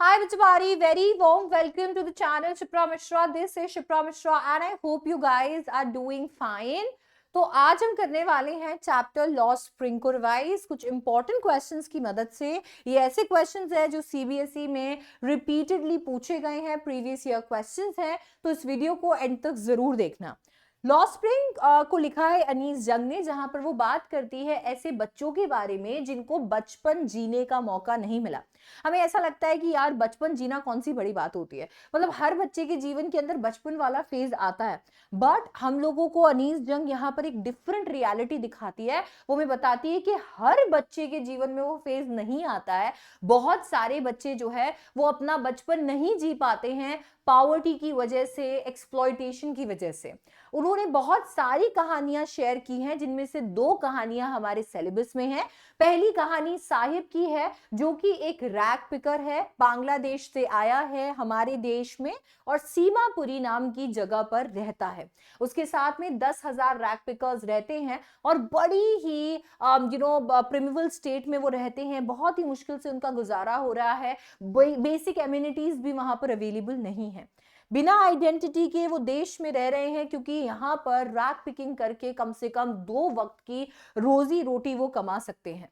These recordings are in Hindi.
Hi Vijabari, very warm welcome to the channel Shipra Mishra. This is Shipra Mishra and I hope you guys are doing fine. तो आज हम करने वाले हैं चैप्टर लॉ स्प्रिंग को रिवाइज कुछ इंपॉर्टेंट क्वेश्चंस की मदद से। ये ऐसे क्वेश्चंस हैं जो सीबीएसई में रिपीटेडली पूछे गए हैं, प्रीवियस ईयर क्वेश्चंस हैं, तो इस वीडियो को एंड तक जरूर देखना। लॉ स्प्रिंग को लिखा है अनीस जंग ने, जहां पर वो बात करती है ऐसे बच्चों के बारे में जिनको बचपन जीने का मौका नहीं मिला। हमें ऐसा लगता है कि यार बचपन जीना कौन सी बड़ी बात होती है, मतलब हर बच्चे के जीवन के अंदर बचपन वाला फेज आता है, बट हम लोगों को अनीस जंग यहाँ पर एक डिफरेंट रियलिटी दिखाती है। वो हमें बताती है कि हर बच्चे के जीवन में वो फेज नहीं आता है। बहुत सारे बच्चे जो है वो अपना बचपन नहीं जी पाते हैं पॉवर्टी की वजह से, एक्सप्लॉयटेशन की वजह से। उन्होंने बहुत सारी कहानियां शेयर की हैं, जिनमें से दो कहानियां हमारे सिलेबस में हैं। पहली कहानी साहिब की है, जो कि एक रैग पिकर है, बांग्लादेश से आया है हमारे देश में और सीमापुरी नाम की जगह पर रहता है। उसके साथ में 10,000 रैग पिकर्स रहते हैं और बड़ी ही प्रिमिवल स्टेट में वो रहते हैं। बहुत ही मुश्किल से उनका गुजारा हो रहा है, बेसिक एमिनिटीज भी वहां पर अवेलेबल नहीं है। बिना आइडेंटिटी के वो देश में रह रहे हैं, क्योंकि यहाँ पर रैग पिकिंग करके कम से कम 2 वक्त की रोजी रोटी वो कमा सकते हैं।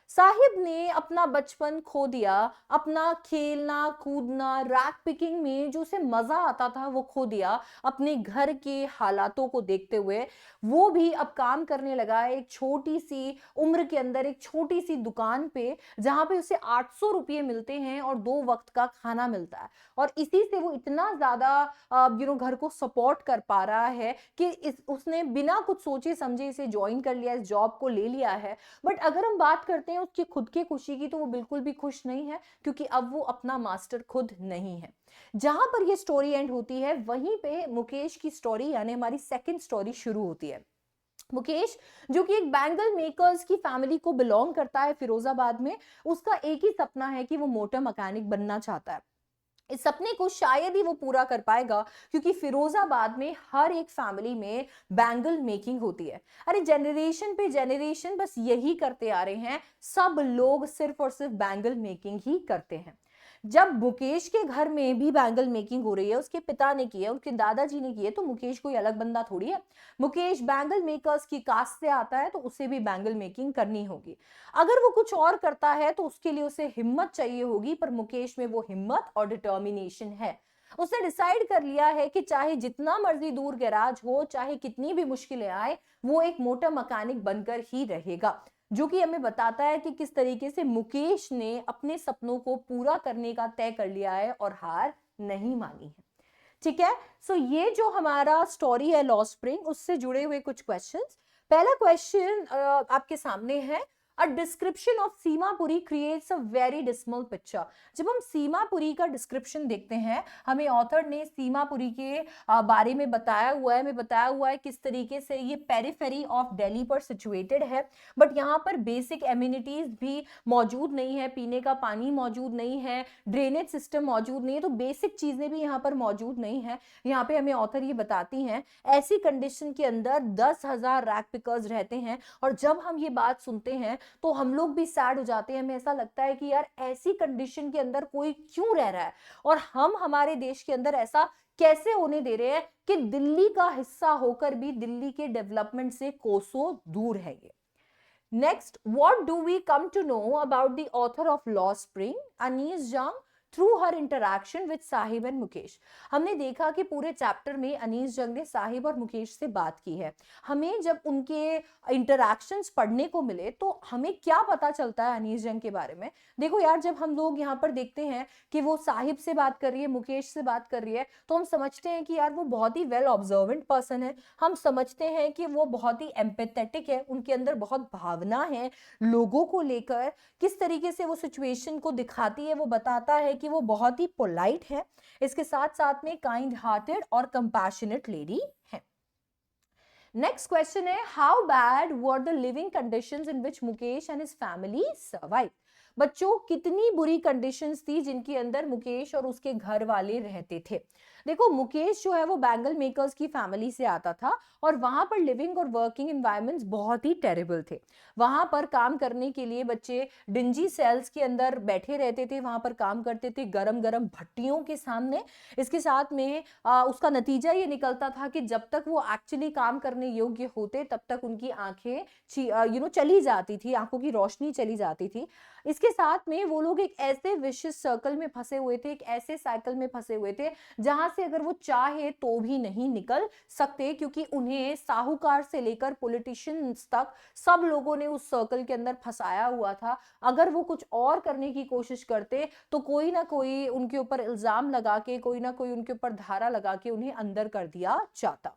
साहिब ने अपना बचपन खो दिया, अपना खेलना कूदना रैग पिकिंग में जो उसे मजा आता था वो खो दिया। अपने घर के हालातों को देखते हुए वो भी अब काम करने लगा है एक छोटी सी उम्र के अंदर, एक छोटी सी दुकान पे, जहां पे उसे 800 रुपये मिलते हैं और 2 वक्त का खाना मिलता है। और इसी से वो इतना ज्यादा घर को सपोर्ट कर पा रहा है कि उसने बिना कुछ सोचे समझे इसे ज्वाइन कर लिया, इस जॉब को ले लिया है। बट अगर हम बात करते हैं उसकी खुद की खुशी की, तो वो बिल्कुल भी खुश नहीं है, क्योंकि अब वो अपना मास्टर खुद नहीं है। जहां पर ये स्टोरी एंड होती है, वहीं पे मुकेश की स्टोरी यानी हमारी सेकंड स्टोरी शुरू होती है। मुकेश, जो कि एक बैंगल मेकर्स की फैमिली को बिलोंग करता है फिरोजाबाद में, उसका एक ही सपना है कि वो मोटर मैकेनिक बनना चाहता है। इस सपने को शायद ही वो पूरा कर पाएगा, क्योंकि फिरोजाबाद में हर एक फैमिली में बैंगल मेकिंग होती है। अरे जनरेशन पे जनरेशन बस यही करते आ रहे हैं, सब लोग सिर्फ और सिर्फ बैंगल मेकिंग ही करते हैं। जब मुकेश के घर में भी बैंगल मेकिंग हो रही है, उसके पिता ने की है, उसके दादाजी ने की है, तो मुकेश कोई अलग बंदा थोड़ी है। मुकेश बैंगल मेकर्स की कास्ट से आता है, तो उसे भी बैंगल मेकिंग करनी होगी। अगर वो कुछ और करता है तो उसके लिए उसे हिम्मत चाहिए होगी, पर मुकेश में वो हिम्मत और डिटर्मिनेशन है। उसने डिसाइड कर लिया है कि चाहे जितना मर्जी दूर गैराज हो, चाहे कितनी भी मुश्किलें आए, वो एक मोटर मैकेनिक बनकर ही रहेगा। जो कि हमें बताता है कि किस तरीके से मुकेश ने अपने सपनों को पूरा करने का तय कर लिया है और हार नहीं मानी है। ठीक है, सो ये जो हमारा स्टोरी है लॉ स्प्रिंग, उससे जुड़े हुए कुछ क्वेश्चंस। पहला क्वेश्चन आपके सामने है, a description of Seemapuri creates a very dismal picture. जब हम सीमापुरी का डिस्क्रिप्शन देखते हैं, हमें ऑथर ने सीमापुरी के बारे में बताया हुआ है, हमें बताया हुआ है किस तरीके से ये पेरिफेरी ऑफ दिल्ली पर सिचुएटेड है, बट यहाँ पर बेसिक एमिनिटीज भी मौजूद नहीं है, पीने का पानी मौजूद नहीं है, ड्रेनेज सिस्टम मौजूद नहीं है, तो बेसिक चीजें भी यहाँ पर मौजूद नहीं है। यहाँ पे हमें ऑथर ये बताती हैं ऐसी कंडीशन के अंदर 10,000 रैग पिकर्स रहते हैं। और जब हम ये बात सुनते हैं तो हम लोग भी सैड हो जाते हैं, हमें ऐसा लगता है कि यार ऐसी कंडीशन के अंदर कोई क्यों रह रहा है, और हम हमारे देश के अंदर ऐसा कैसे होने दे रहे हैं कि दिल्ली का हिस्सा होकर भी दिल्ली के डेवलपमेंट से कोसों दूर है ये। Next, what do we come to know about the author of Law Spring, Anees Jung, through her interaction with Sahib and Mukesh? हमने देखा कि पूरे चैप्टर में अनीस जंग ने साहिब और मुकेश से बात की है। हमें जब उनके इंटरैक्शंस पढ़ने को मिले तो हमें क्या पता चलता है अनीस जंग के बारे में। देखो यार, जब हम लोग यहाँ पर देखते हैं कि वो साहिब से बात कर रही है, मुकेश से बात कर रही है, तो हम समझते हैं कि यार वो बहुत ही वेल ऑब्जर्वेंट पर्सन है। हम समझते हैं कि वो बहुत ही एम्पैथेटिक है, उनके अंदर बहुत भावना है लोगों को लेकर। किस तरीके से वो सिचुएशन को दिखाती है, वो बताता है कि वो बहुत ही पोलाइट है, इसके साथ साथ में काइंड हार्टेड और कंपैशनेट लेडी है। नेक्स्ट क्वेश्चन है, how bad were the living conditions in which Mukesh and his family survive? बच्चों कितनी बुरी कंडीशंस थी जिनके अंदर मुकेश और उसके घर वाले रहते थे। देखो मुकेश जो है वो बैंगल मेकर्स की फैमिली से आता था और वहां पर लिविंग और वर्किंग एनवायरनमेंट्स बहुत ही टेरिबल थे। वहां पर काम करने के लिए बच्चे डिंजी सेल्स के अंदर बैठे रहते थे, वहां पर काम करते थे गरम गरम भट्टियों के सामने। इसके साथ में उसका नतीजा ये निकलता था कि जब तक वो एक्चुअली काम करने योग्य होते तब तक उनकी आंखें चली जाती थी, आंखों की रोशनी चली जाती थी। इसके साथ में वो लोग एक ऐसे विशिष्ट सर्कल में फंसे हुए थे, एक ऐसे साइकिल में फंसे हुए थे जहां से अगर वो चाहे तो भी नहीं निकल सकते, क्योंकि उन्हें साहूकार से लेकर पॉलिटिशियंस तक सब लोगों ने उस सर्कल के अंदर फंसाया हुआ था। अगर वो कुछ और करने की कोशिश करते तो कोई ना कोई उनके ऊपर इल्जाम लगा के, कोई ना कोई उनके ऊपर धारा लगा के उन्हें अंदर कर दिया जाता।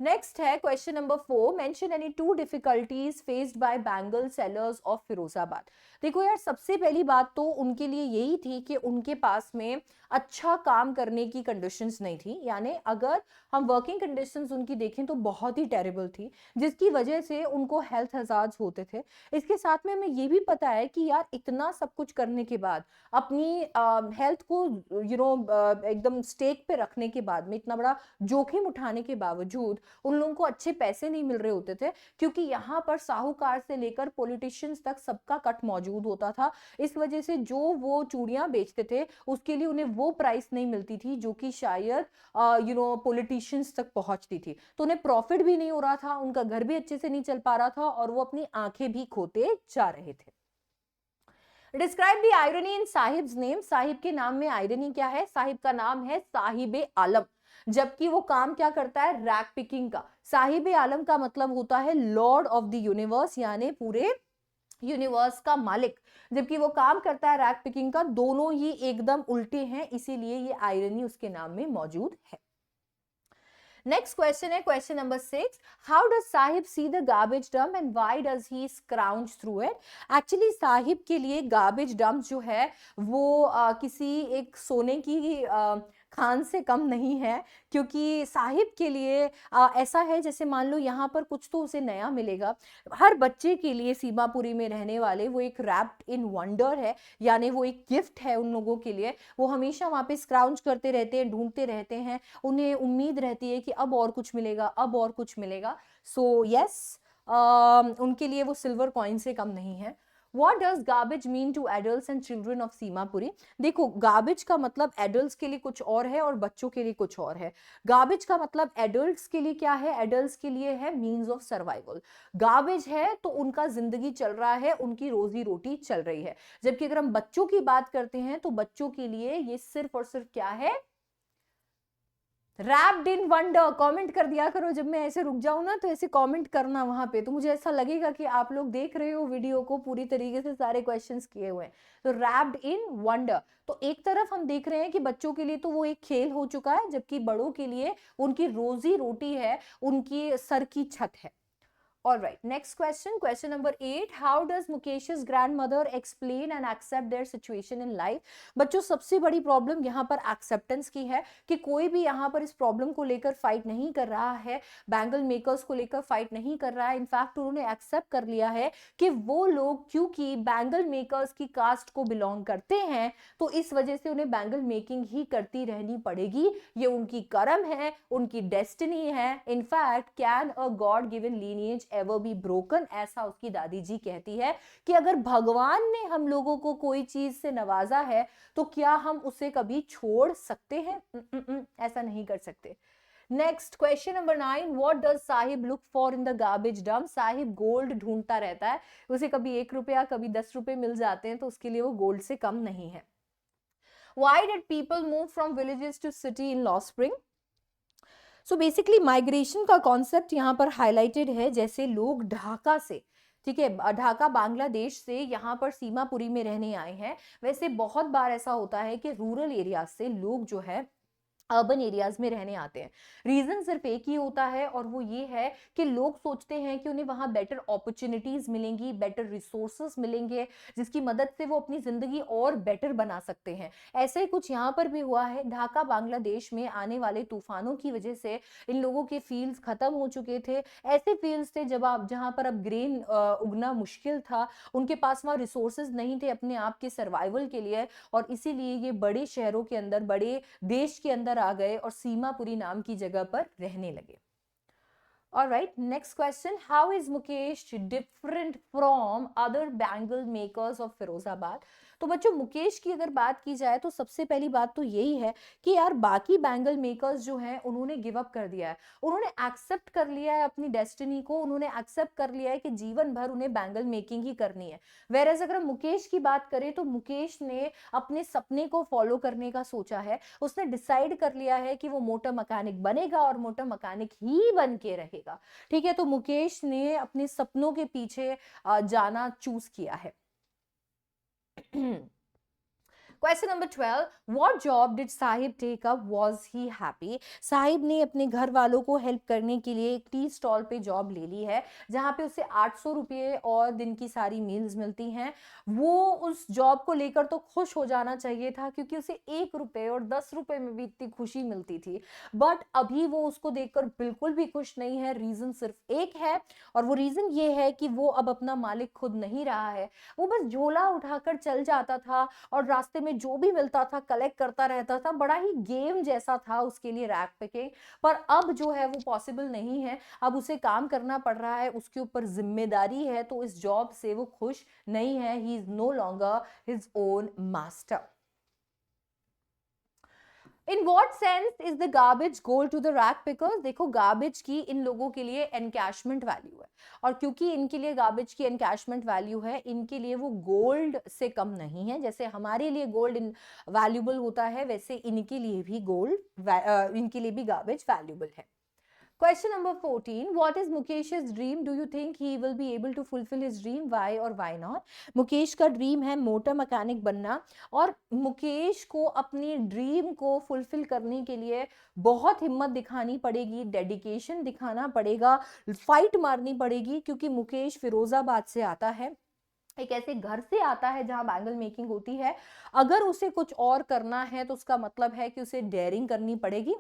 नेक्स्ट है question number 4, mention any 2 difficulties faced by bangle sellers of Firozabad. देखो यार, सबसे पहली बात तो उनके लिए यही थी कि उनके पास में अच्छा काम करने की कंडीशंस नहीं थी, यानी अगर हम वर्किंग कंडीशंस उनकी देखें तो बहुत ही टेरिबल थी, जिसकी वजह से उनको हेल्थ हजार्ड्स होते थे। इसके साथ में हमें ये भी पता है कि यार इतना सब कुछ करने के बाद, अपनी हेल्थ को एकदम स्टेक पे रखने के बाद में, इतना बड़ा जोखिम उठाने के बावजूद उन लोगों को अच्छे पैसे नहीं मिल रहे होते थे, क्योंकि यहाँ पर साहूकार से लेकर पॉलिटिशियंस तक सबका कट मौजूद होता था। इस वजह से जो वो चूड़ियां बेचते थे उसके लिए उन्हें वो प्राइस नहीं मिलती थी जो कि शायद पॉलिटिशियंस तक पहुंचती थी। तो उन्हें प्रॉफिट भी नहीं हो रहा था, उनका घर भी अच्छे से नहीं चल पा रहा था और वो अपनी आंखें भी खोते जा रहे थे। Describe the irony in sahibs name. Sahib के नाम में आयरनी क्या है? साहिब का नाम है साहिबे आलम, जबकि वो काम क्या करता है? रैग पिकिंग का। साहिबे आलम का मतलब होता है लॉर्ड ऑफ द यूनिवर्स, यानी पूरे यूनिवर्स का मालिक, जबकि वो काम करता है रैग पिकिंग का। दोनों ही एकदम उल्टे हैं, इसीलिए ये आयरनी उसके नाम में मौजूद है। नेक्स्ट क्वेश्चन है question number 6, how does Saheb see the garbage dump and why does he scrounge through it. Actually Saheb के लिए गार्बेज डंप जो है वो किसी एक सोने की खान से कम नहीं है, क्योंकि साहिब के लिए ऐसा है जैसे मान लो यहाँ पर कुछ तो उसे नया मिलेगा। हर बच्चे के लिए सीमापुरी में रहने वाले वो एक रैप्ड इन वंडर है, यानी वो एक गिफ्ट है उन लोगों के लिए। वो हमेशा वहाँ पे स्क्राउंज करते रहते हैं, ढूंढते रहते हैं, उन्हें उम्मीद रहती है कि अब और कुछ मिलेगा, अब और कुछ मिलेगा। सो यस, उनके लिए वो सिल्वर कॉइन से कम नहीं है। What does garbage mean to adults and children of Seemapuri? देखो, गार्बेज का मतलब एडल्ट्स के लिए कुछ और है और बच्चों के लिए कुछ और है। गार्बेज का मतलब एडल्ट्स के लिए क्या है? एडल्ट्स के लिए है मीन्स ऑफ सर्वाइवल। गार्बेज है तो उनका जिंदगी चल रहा है, उनकी रोजी रोटी चल रही है। जबकि अगर हम बच्चों की बात करते हैं तो बच्चों के लिए ये सिर्फ और सिर्फ क्या है? Wrapped in wonder. कमेंट कर दिया करो, जब मैं ऐसे रुक जाऊं ना तो ऐसे कमेंट करना वहां पे, तो मुझे ऐसा लगेगा कि आप लोग देख रहे हो वीडियो को पूरी तरीके से, सारे क्वेश्चंस किए हुए हैं। तो रैप्ड इन वंडर, तो एक तरफ हम देख रहे हैं कि बच्चों के लिए तो वो एक खेल हो चुका है, जबकि बड़ों के लिए उनकी रोजी रोटी है, उनकी सर की छत है। All right, next question, question number 8. How does Mukesh's grandmother explain and accept their situation in life? बच्चों, सबसे बड़ी प्रॉब्लम यहाँ पर एक्सेप्टेंस की है कि कोई भी यहाँ पर इस प्रॉब्लम को लेकर फाइट नहीं कर रहा है, बैंगल मेकर्स को लेकर फाइट नहीं कर रहा है। इनफैक्ट उन्होंने एक्सेप्ट कर लिया है कि वो लोग क्योंकि बैंगल मेकर्स की कास्ट को बिलोंग करते हैं तो इस वजह से उन्हें बैंगल मेकिंग ही करती रहनी पड़ेगी। ये उनकी कर्म है, उनकी डेस्टिनी है। In fact can a God given lineage ever be broken, ऐसा उसकी दादी जी कहती है कि अगर भगवान ने हम लोगों को कोई चीज से नवाजा है तो क्या हम उसे कभी छोड़ सकते हैं? ऐसा नहीं कर सकते। Next question number 9, what does Sahib look for in the garbage dump. Sahib gold ढूंढता रहता है, उसे कभी 1 रुपया कभी 10 रुपए मिल जाते हैं, तो उसके लिए वो गोल्ड से कम नहीं है। Why did people move from villages to city in Lost Spring? So basically migration का कॉन्सेप्ट यहाँ पर हाईलाइटेड है। जैसे लोग ढाका से, ठीक है, ढाका बांग्लादेश से यहाँ पर सीमापुरी में रहने आए हैं, वैसे बहुत बार ऐसा होता है कि रूरल एरिया से लोग जो है अर्बन एरियाज में रहने आते हैं। रीजन सिर्फ एक ही होता है और वो ये है कि लोग सोचते हैं कि उन्हें वहां बेटर अपॉर्चुनिटीज मिलेंगी, बेटर रिसोर्सेस मिलेंगे, जिसकी मदद से वो अपनी जिंदगी और बेटर बना सकते हैं। ऐसे ही कुछ यहाँ पर भी हुआ है। ढाका बांग्लादेश में आने वाले तूफानों की वजह से इन लोगों के फील्ड्स खत्म हो चुके थे। ऐसे फील्ड्स थे जब आप जहां पर अब ग्रेन उगना मुश्किल था, उनके पास वहां रिसोर्सेज नहीं थे अपने आप के सर्वाइवल के लिए, और इसीलिए ये बड़े शहरों के अंदर, बड़े देश के अंदर आ गए और सीमापुरी नाम की जगह पर रहने लगे। Alright, next question. How is Mukesh different from other bangle makers of Firozabad? तो बच्चों, मुकेश की अगर बात की जाए तो सबसे पहली बात तो यही है कि यार बाकी बैंगल मेकर्स जो हैं उन्होंने गिव अप कर दिया है, उन्होंने एक्सेप्ट कर लिया है अपनी डेस्टिनी को, उन्होंने एक्सेप्ट कर लिया है कि जीवन भर उन्हें बैंगल मेकिंग ही करनी है। वेरएज अगर हम मुकेश की बात करें तो मुकेश ने अपने सपने को फॉलो करने का सोचा है। उसने डिसाइड कर लिया है कि वो मोटर मैकेनिक बनेगा और मोटर मैकेनिक ही बन के रहेगा। ठीक है, तो मुकेश ने अपने सपनों के पीछे जाना चूज किया है। Question number 12. What job did Sahib take up? Was he happy? Sahib ने अपने घर वालों को हेल्प करने के लिए एक टी स्टॉल पे जॉब ले ली है, जहां पे उसे 800 रुपये और दिन की सारी मील्स मिलती हैं। वो उस जॉब को लेकर तो खुश हो जाना चाहिए था, क्योंकि उसे 1 रुपये और 10 रुपये में भी इतनी खुशी मिलती थी। बट अभी वो उसको देखकर बिल्कुल भी खुश नहीं है। रीजन सिर्फ एक है, और वो रीजन ये है कि वो अब अपना मालिक खुद नहीं रहा है। वो बस झोला उठाकर चल जाता था और रास्ते में जो भी मिलता था कलेक्ट करता रहता था। बड़ा ही गेम जैसा था उसके लिए रैक पिकिंग। पर अब जो है वो पॉसिबल नहीं है, अब उसे काम करना पड़ रहा है, उसके ऊपर जिम्मेदारी है, तो इस जॉब से वो खुश नहीं है। He is no longer his own master. In what sense is the garbage gold to the rag pickers? देखो, गार्बेज की इन लोगों के लिए एनकैशमेंट वैल्यू है, और क्योंकि इनके लिए गार्बेज की एनकैशमेंट वैल्यू है, इनके लिए वो गोल्ड से कम नहीं है। जैसे हमारे लिए गोल्ड वैल्यूबल होता है, वैसे इनके लिए भी इनके लिए भी गार्बेज वैल्यूबल है। Question number 14. What is Mukesh's dream? Do you think he will be able to fulfill his dream? Why or why not? Mukesh का ड्रीम है मोटर मैकेनिक बनना, और मुकेश को अपनी ड्रीम को फुलफिल करने के लिए बहुत हिम्मत दिखानी पड़ेगी, डेडिकेशन दिखाना पड़ेगा, फाइट मारनी पड़ेगी, क्योंकि मुकेश फिरोजाबाद से आता है, एक ऐसे घर से आता है जहां बैंगल मेकिंग होती है। अगर उसे कुछ और करना है तो उसका मतलब है कि उसे डेयरिंग करनी पड़ेगी।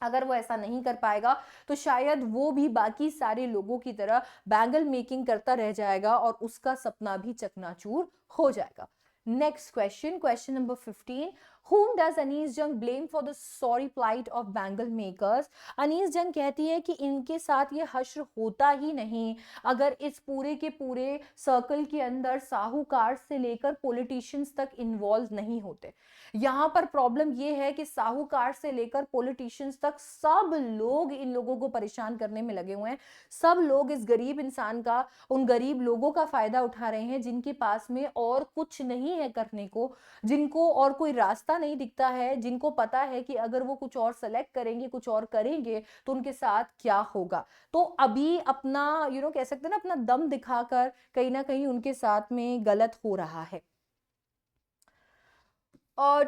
अगर वो ऐसा नहीं कर पाएगा तो शायद वो भी बाकी सारे लोगों की तरह बैंगल मेकिंग करता रह जाएगा और उसका सपना भी चकनाचूर हो जाएगा। Next question, question number 15. Whom does Anees Jung blame for the sorry plight of bangle makers? Anees Jung कहती है कि इनके साथ ये हश्र होता ही नहीं अगर इस पूरे के पूरे सर्कल के अंदर साहूकार से लेकर पॉलिटिशियंस तक इन्वॉल्व नहीं होते। यहाँ पर प्रॉब्लम ये है कि साहूकार से लेकर पॉलिटिशियंस तक सब लोग इन लोगों को परेशान करने में लगे हुए हैं। सब लोग इस गरीब इंसान का, उन गरीब लोगों का फायदा उठा रहे हैं जिनके पास में और कुछ नहीं है करने को, जिनको और कोई रास्ता नहीं दिखता है, जिनको पता है कि अगर वो कुछ और सेलेक्ट करेंगे, कुछ और करेंगे तो उनके साथ क्या होगा। तो अभी अपना कह सकते हैं ना, अपना दम दिखाकर कहीं ना कहीं उनके साथ में गलत हो रहा है।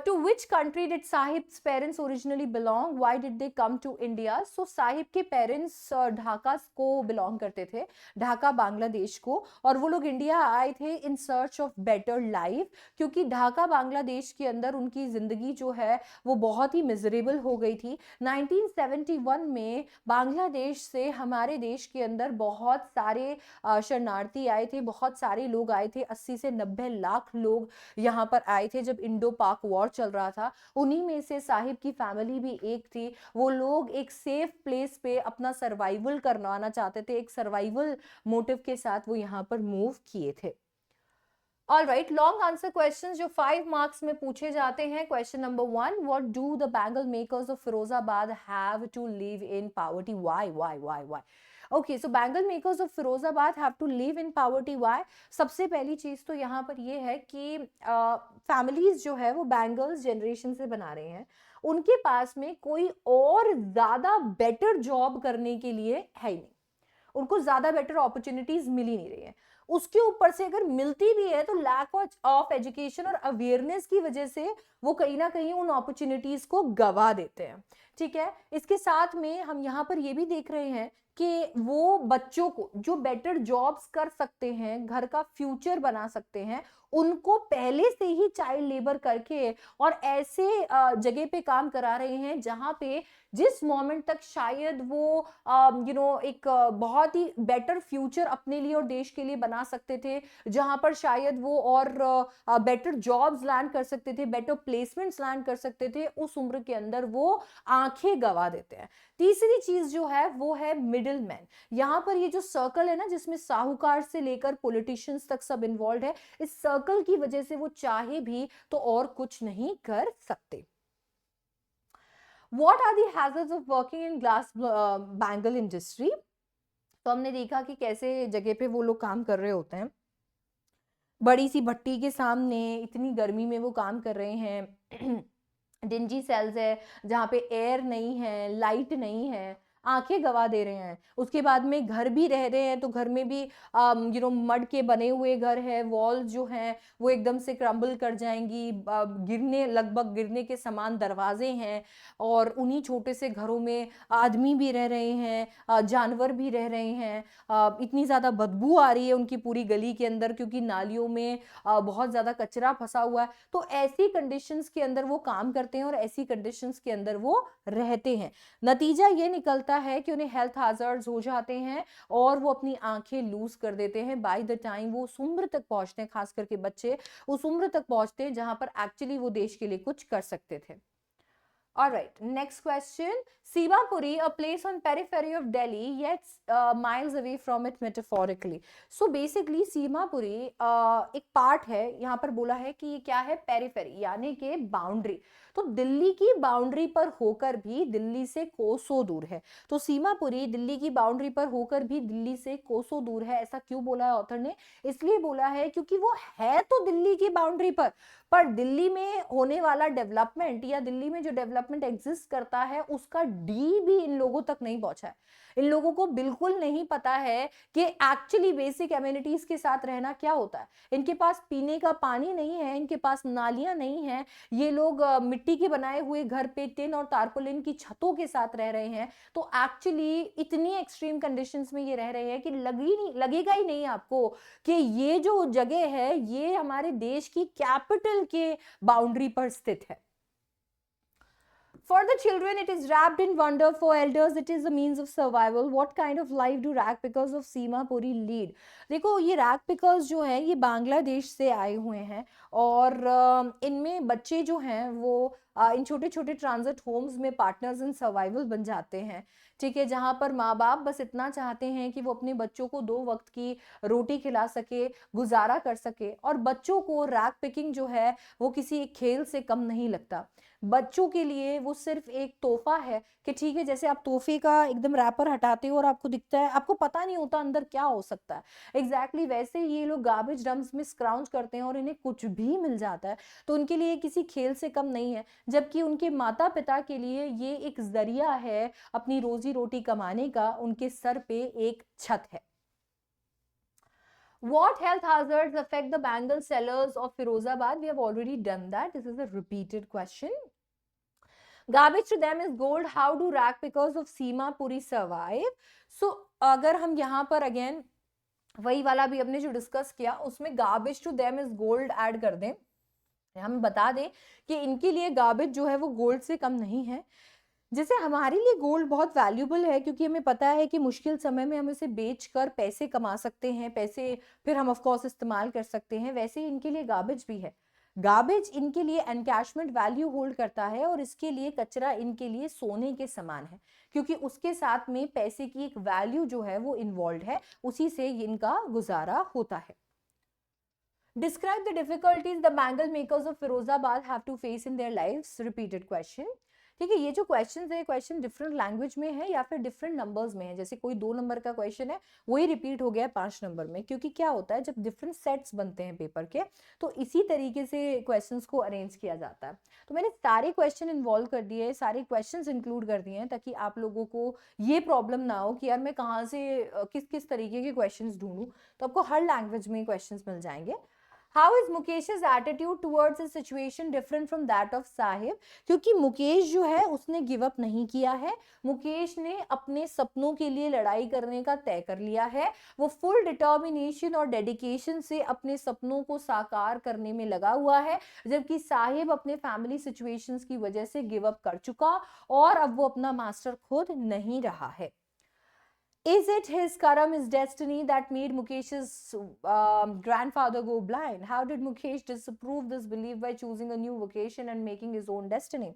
To which country did Sahib's parents originally belong? Why did they come to India? So Sahib के पेरेंट्स ढाका को बिलोंग करते थे, ढाका बांग्लादेश को, और वो लोग इंडिया आए थे in search of better life, क्योंकि ढाका बांग्लादेश के अंदर उनकी जिंदगी जो है वो बहुत ही मिजरेबल हो गई थी। 1971 में बांग्लादेश से हमारे देश के अंदर बहुत सारे शरणार्थी आए थे, बहुत सारे लोग आए थे, 80 से 90 लाख लोग यहाँ पर आए थे जब इंडो पाक वॉर चल रहा था। उन्हीं में से साहिब की फैमिली भी एक थी। वो लोग एक सेफ प्लेस पे अपना सर्वाइवल करवाना चाहते थे, एक सर्वाइवल मोटिव के साथ वो यहाँ पर मूव किए थे। All right, long answer questions जो 5 मार्क्स में पूछे जाते हैं। Question number 1, what do the bangle makers of Firozabad have to live in poverty? Why? Okay, so bangle makers of Firozabad have to live in poverty. Why? सबसे पहली चीज तो यहाँ पर ये है कि फैमिलीज जो है वो बैंगल्स जनरेशन से बना रहे हैं, उनके पास में कोई और ज्यादा बेटर जॉब करने के लिए है ही नहीं, उनको ज्यादा बेटर अपॉर्चुनिटीज मिल ही नहीं रही है। उसके ऊपर से अगर मिलती भी है तो लैक ऑफ एजुकेशन और अवेयरनेस की वजह से वो कहीं ना कहीं उन अपॉर्चुनिटीज को गवा देते हैं। ठीक है, इसके साथ में हम यहाँ पर ये भी देख रहे हैं कि वो बच्चों को जो बेटर जॉब्स कर सकते हैं, घर का फ्यूचर बना सकते हैं, उनको पहले से ही चाइल्ड लेबर करके और ऐसे जगह पे काम करा रहे हैं जहां पे जिस मोमेंट तक शायद वो एक बहुत ही बेटर फ्यूचर अपने लिए और देश के लिए बना सकते थे, जहां पर शायद वो और बेटर जॉब्स लैंड कर सकते थे, बेटर प्लेसमेंट्स लैंड कर सकते थे, उस उम्र के अंदर वो आंखें गवा देते हैं। तीसरी चीज जो है वो है मिडिल मैन। यहाँ पर ये जो सर्कल है ना, जिसमें साहूकार से लेकर पॉलिटिशियंस तक सब इन्वॉल्व है, इस सर्कल की वजह से वो चाहे भी तो और कुछ नहीं कर सकते। What are the hazards of working in glass bangle industry? तो हमने देखा कि कैसे जगह पे वो लोग काम कर रहे होते हैं, बड़ी सी भट्टी के सामने इतनी गर्मी में वो काम कर रहे हैं। डिंजी सेल्स है जहाँ पे एयर नहीं है, लाइट नहीं है, आंखें गवा दे रहे हैं। उसके बाद में घर भी रह रहे हैं तो घर में भी मड के बने हुए घर है, वॉल्स जो हैं वो एकदम से क्रम्बल कर जाएंगी, गिरने लगभग गिरने के समान दरवाजे हैं, और उन्हीं छोटे से घरों में आदमी भी रह रहे हैं, जानवर भी रह रहे हैं। इतनी ज़्यादा बदबू आ रही है उनकी पूरी गली के अंदर क्योंकि नालियों में बहुत ज़्यादा कचरा फंसा हुआ है। तो ऐसी कंडीशंस के अंदर वो काम करते हैं और ऐसी कंडीशंस के अंदर वो रहते हैं। नतीजा ये निकलता है कि उन्हें हेल्थ हैजर्ड्स हो जाते हैं और वो अपनी आंखें लूज कर देते हैं बाय द टाइम वो उस उम्र तक पहुंचते हैं, खास करके बच्चे उस उम्र तक पहुंचते हैं जहां पर एक्चुअली वो देश के लिए कुछ कर सकते थे। Alright, next question. Simapuri, a place on periphery of Delhi, yet miles away from it metaphorically. So basically, Simapuri एक पार्ट है, यहाँ पर बोला है कि ये क्या है, पेरिफेरी यानी कि बाउंड्री। तो दिल्ली की बाउंड्री पर होकर भी दिल्ली से कोसों दूर है। तो सीमापुरी दिल्ली की बाउंड्री पर होकर भी दिल्ली से कोसों दूर है। ऐसा क्यों बोला है ऑथर ने? इसलिए बोला है क्योंकि वो है तो दिल्ली की बाउंड्री पर दिल्ली में होने वाला डेवलपमेंट या दिल्ली में जो डेवलपमेंट एग्जिस्ट करता है उसका डी भी इन लोगों तक नहीं पहुंचा है। इन लोगों को बिल्कुल नहीं पता है कि एक्चुअली बेसिक एमिनिटीज के साथ रहना क्या होता है। इनके पास पीने का पानी नहीं है, इनके पास नालियां नहीं है, ये लोग मिट्टी के बनाए हुए घर पे टिन और तारपोलिन की छतों के साथ रह रहे हैं। तो एक्चुअली इतनी एक्सट्रीम कंडीशंस में ये रह रहे हैं कि लगेगा ही नहीं आपको कि ये जो जगह है ये हमारे देश की कैपिटल के बाउंड्री पर स्थित है। For the children, it is wrapped in wonder. For elders, it is a means of survival. What kind of life do ragpickers of Simapuri lead? देखो, ये ragpickers जो हैं ये बांग्लादेश से आए हुए हैं और इनमें बच्चे जो हैं वो इन छोटे छोटे ट्रांजिट होम्स में पार्टनर्स इन सर्वाइवल बन जाते हैं। ठीक है, जहाँ पर माँ बाप बस इतना चाहते हैं कि वो अपने बच्चों को 2 वक्त की रोटी खिला सके, गुजारा कर सके, और बच्चों को रैग पिकिंग जो है वो किसी एक खेल से कम नहीं लगता। बच्चों के लिए वो सिर्फ एक तोहफा है कि ठीक है, जैसे आप तोहफे का एकदम रैपर हटाते हो और आपको दिखता है, आपको पता नहीं होता अंदर क्या हो सकता है, एग्जैक्टली वैसे ही ये लोग गार्बेज डंप्स में स्क्राउच करते हैं और इन्हें कुछ भी मिल जाता है तो उनके लिए किसी खेल से कम नहीं है। जबकि उनके माता पिता के लिए ये एक जरिया है अपनी रोजी रोटी कमाने का, उनके सर पे एक छत है। What health hazards affect the bangle sellers of Firozabad? We have already done that. This is a repeated question. Garbage to them is gold. How do rag pickers of Simapuri survive? So अगर हम यहाँ पर अगेन वही वाला भी हमने जो डिस्कस किया उसमें garbage to them is gold add कर दें, हम बता दें कि इनके लिए गार्बेज जो है वो गोल्ड से कम नहीं है। जैसे हमारे लिए गोल्ड बहुत वैल्यूबल है क्योंकि हमें पता है कि मुश्किल समय में हम इसे बेचकर पैसे कमा सकते हैं, पैसे फिर हम ऑफ कोर्स इस्तेमाल कर सकते हैं, वैसे ही इनके लिए गार्बेज भी है। गार्बेज इनके लिए एनकैशमेंट वैल्यू होल्ड करता है और इसके लिए कचरा इनके लिए सोने के समान है क्योंकि उसके साथ में पैसे की एक वैल्यू जो है वो इन्वॉल्व है, उसी से इनका गुजारा होता है। Describe the difficulties the bangle makers of Firozabad have to face in their lives. Repeated question. ठीक है। ये जो क्वेश्चन है, क्वेश्चन डिफरेंट लैंग्वेज में है या फिर डिफरेंट नंबर्स में है। जैसे कोई 2 नंबर का क्वेश्चन है, वही रिपीट हो गया है 5 नंबर में, क्योंकि क्या होता है जब डिफरेंट सेट्स बनते हैं पेपर के, तो इसी तरीके से क्वेश्चंस को अरेंज किया जाता है। तो मैंने सारे क्वेश्चन इन्वॉल्व कर दिए, सारे क्वेश्चंस इंक्लूड कर दिए हैं, ताकि आप लोगों को ये प्रॉब्लम ना हो कि यार मैं कहाँ से किस किस तरीके के क्वेश्चंस ढूंढूं। तो आपको हर लैंग्वेज में क्वेश्चंस मिल जाएंगे। How is Mukesh's attitude towards a situation different from that of Saheb? क्योंकि मुकेश जो है उसने गिव अप नहीं किया है। मुकेश ने अपने सपनों के लिए लड़ाई करने का तय कर लिया है। वो फुल डिटर्मिनेशन और डेडिकेशन से अपने सपनों को साकार करने में लगा हुआ है, जबकि साहिब अपने फैमिली सिचुएशंस की वजह से गिव अप कर चुका और अब वो अपना मास्टर खुद नहीं रहा है। Is it his karam, his destiny that made Mukesh's grandfather go blind? How did Mukesh disprove this belief by choosing a new vocation and making his own destiny?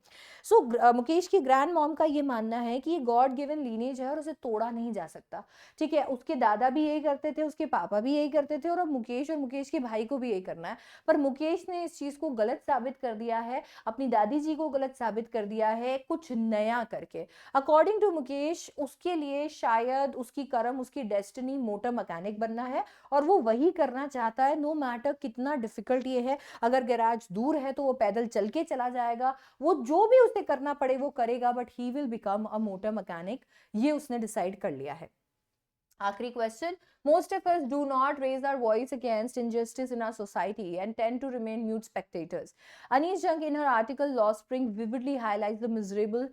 So Mukesh की ग्रैंड मॉम का ये मानना है कि ये गॉड गिवन लीनेज है और उसे तोड़ा नहीं जा सकता। ठीक है, उसके दादा भी यही करते थे, उसके पापा भी यही करते थे, और अब मुकेश और मुकेश के भाई को भी यही करना है। पर मुकेश ने इस चीज को गलत साबित कर दिया है, अपनी दादी जी को गलत साबित कर दिया है कुछ नया करके। अकॉर्डिंग टू मुकेश, उसके लिए शायद उसकी कर्म, उसकी डेस्टिनी मोटर मैकेनिक बनना है, और वो वही करना चाहता है। नो मैटर कितना डिफिकल्ट ये है, अगर गैराज दूर है तो वो पैदल चल के चला जाएगा, वो जो भी उसे करना पड़े वो करेगा, but he will become a motor mechanic, ये उसने डिसाइड कर लिया है। आखिरी question, most of us do not raise our voice against injustice in our society and tend to remain mute spectators. Anish Jung in her article Law Spring vividly highlights the miserable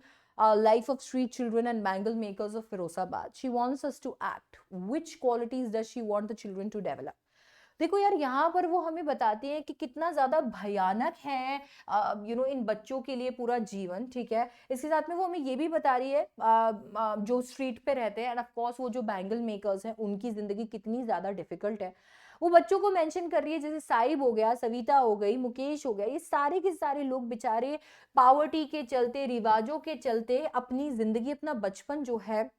life of street children and bangle makers of Firozabad. She wants us to act. Which qualities does she want the children to develop? देखो यार, यहाँ पर वो हमें बताती है कि कितना ज्यादा भयानक है इन बच्चों के लिए पूरा जीवन। ठीक है, इसके साथ में वो हमें ये भी बता रही है जो स्ट्रीट पे रहते हैं, एंड ऑफ कोर्स वो जो बैंगल मेकर्स हैं उनकी जिंदगी कितनी ज्यादा डिफिकल्ट है। वो बच्चों को मेंशन कर रही है, जैसे साहिब हो गया, सविता हो गई, मुकेश हो गया, ये सारे के सारे लोग बेचारे पावर्टी के चलते, रिवाजों के चलते अपनी जिंदगी, अपना बचपन जो है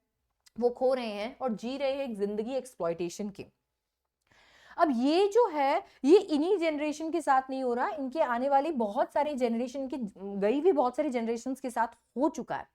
वो खो रहे हैं और जी रहे हैं एक जिंदगी एक्सप्लॉयटेशन की। अब ये जो है, ये इन्हीं जनरेशन के साथ नहीं हो रहा, इनके आने वाली बहुत सारे जनरेशन की, गई भी बहुत सारे जनरेशन के साथ हो चुका है।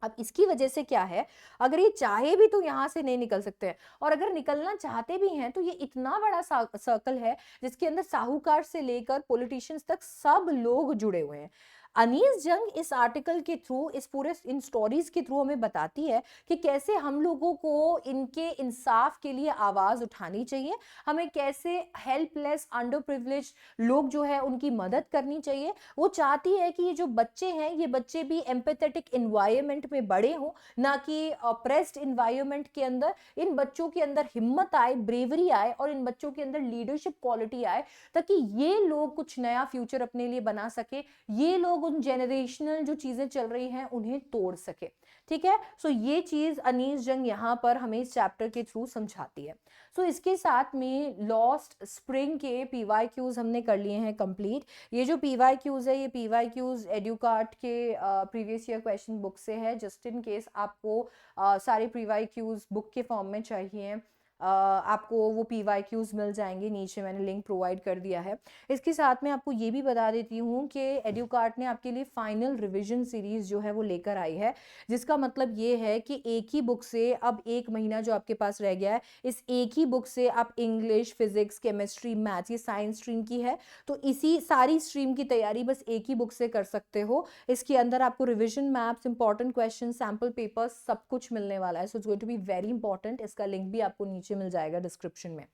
अब इसकी वजह से क्या है, अगर ये चाहे भी तो यहाँ से नहीं निकल सकते हैं, और अगर निकलना चाहते भी हैं तो ये इतना बड़ा सर्कल है जिसके अंदर साहूकार से लेकर पॉलिटिशियंस तक सब लोग जुड़े हुए हैं। अनीस जंग इस आर्टिकल के थ्रू, इस पूरे इन स्टोरीज के थ्रू हमें बताती है कि कैसे हम लोगों को इनके इंसाफ के लिए आवाज उठानी चाहिए, हमें कैसे हेल्पलेस, अंडर प्रिविलेज लोग जो है उनकी मदद करनी चाहिए। वो चाहती है कि ये जो बच्चे हैं, ये बच्चे भी एम्पैथेटिक एनवायरनमेंट में बड़े हों, ना कि ऑप्रेस्ड एनवायरनमेंट के अंदर। इन बच्चों के अंदर हिम्मत आए, ब्रेवरी आए, और इन बच्चों के अंदर लीडरशिप क्वालिटी आए, ताकि ये लोग कुछ नया फ्यूचर अपने लिए बना सके, ये लोग उन जेनरेशनल जो चीजें चल रही हैं उन्हें तोड़ सके। ठीक है, सो ये चीज अनीस जंग यहाँ पर हमें इस चैप्टर के थ्रू समझाती है। सो इसके साथ में लॉस्ट स्प्रिंग के पीवाईक्यूज हमने कर लिए हैं कंप्लीट। ये जो पीवाईक्यूज है, ये पीवाईक्यूज एडुकार्ट के प्रीवियस ईयर क्वेश्चन बुक से है, जस्ट इन केस आपको सारे पीवाईक्यूज बुक के फॉर्म में चाहिए, आपको वो पीवाईक्यूज मिल जाएंगे, नीचे मैंने लिंक प्रोवाइड कर दिया है। इसके साथ में आपको ये भी बता देती हूँ कि एडुकार्ट ने आपके लिए फाइनल रिवीजन सीरीज जो है वो लेकर आई है, जिसका मतलब ये है कि एक ही बुक से अब 1 महीना जो आपके पास रह गया है, इस एक ही बुक से आप इंग्लिश, फिजिक्स, केमिस्ट्री, मैथ्स, ये साइंस स्ट्रीम की है, तो इसी सारी स्ट्रीम की तैयारी बस एक ही बुक से कर सकते हो। इसके अंदर आपको revision maps, important question, sample papers सब कुछ मिलने वाला है। So it's going to be very important. इसका लिंक भी आपको नीचे मिल जाएगा डिस्क्रिप्शन में।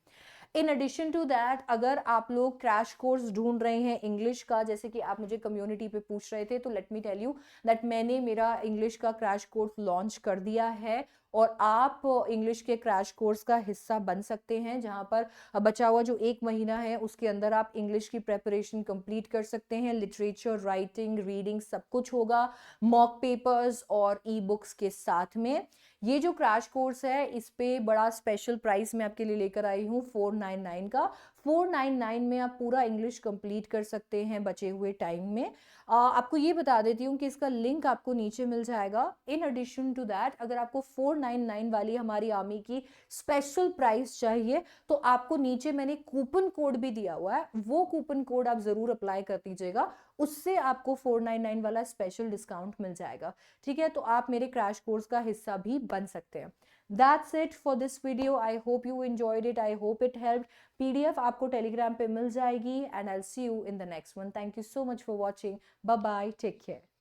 इन एडिशन टू दैट, अगर आप लोग क्रैश कोर्स ढूंढ रहे हैं इंग्लिश का, जैसे कि आप मुझे कम्युनिटी पे पूछ रहे थे, तो let me tell you that मैंने मेरा इंग्लिश का क्रैश कोर्स लॉन्च कर दिया है, और आप इंग्लिश के क्रैश कोर्स का हिस्सा बन सकते हैं, जहां पर बचा हुआ जो 1 महीना है उसके अंदर आप इंग्लिश की प्रेपरेशन कंप्लीट कर सकते हैं। लिटरेचर, राइटिंग, रीडिंग सब कुछ होगा, मॉक पेपर्स और ई बुक्स के साथ में। ये जो क्रैश कोर्स है, इस पे बड़ा स्पेशल प्राइस मैं आपके लिए लेकर आई हूँ 499 का। 499 में आप पूरा इंग्लिश कंप्लीट कर सकते हैं बचे हुए टाइम में। आपको ये बता देती हूँ कि इसका लिंक आपको नीचे मिल जाएगा। इन एडिशन टू दैट, अगर आपको 499 वाली हमारी आर्मी की स्पेशल प्राइस चाहिए, तो आपको नीचे मैंने कूपन कोड भी दिया हुआ है, वो कूपन कोड आप जरूर अप्लाई कर दीजिएगा। उससे आपको 499 वाला स्पेशल डिस्काउंट मिल जाएगा। ठीक है, तो आप मेरे क्रैश कोर्स का हिस्सा भी बन सकते हैं। That's it for this video. I hope you enjoyed it. I hope it helped. PDF आपको टेलीग्राम पे मिल जाएगी and I'll see you in the next one. Thank you so much for watching. Bye bye. Take care.